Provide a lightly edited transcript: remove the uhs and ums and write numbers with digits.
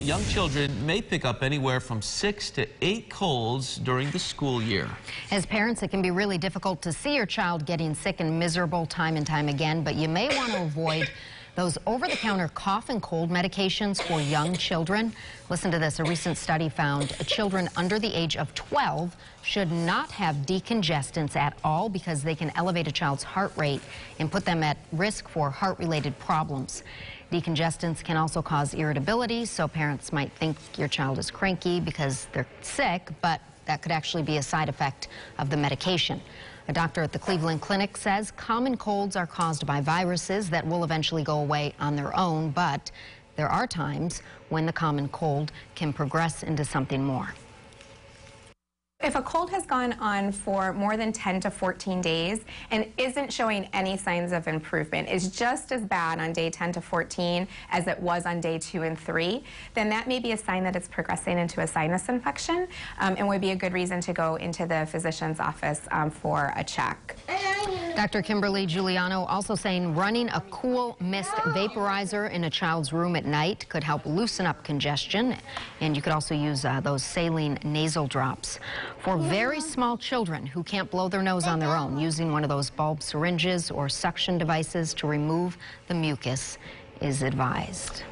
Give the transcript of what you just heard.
Young children may pick up anywhere from 6 to 8 colds during the school year. As parents, it can be really difficult to see your child getting sick and miserable time and time again, but you may want to avoid those over-the-counter cough and cold medications for young children. Listen to this. A recent study found children under the age of 12 should not have decongestants at all because they can elevate a child's heart rate and put them at risk for heart-related problems. Decongestants can also cause irritability, so parents might think your child is cranky because they're sick, but that could actually be a side effect of the medication. A doctor at the Cleveland Clinic says common colds are caused by viruses that will eventually go away on their own, but there are times when the common cold can progress into something more. If a cold has gone on for more than 10 to 14 days and isn't showing any signs of improvement, is just as bad on day 10 to 14 as it was on day 2 and 3, then that may be a sign that it's progressing into a sinus infection and would be a good reason to go into the physician's office for a check. Dr. Kimberly Giuliano also saying running a cool mist vaporizer in a child's room at night could help loosen up congestion, and you could also use those saline nasal drops. For very small children who can't blow their nose on their own, using one of those bulb syringes or suction devices to remove the mucus is advised.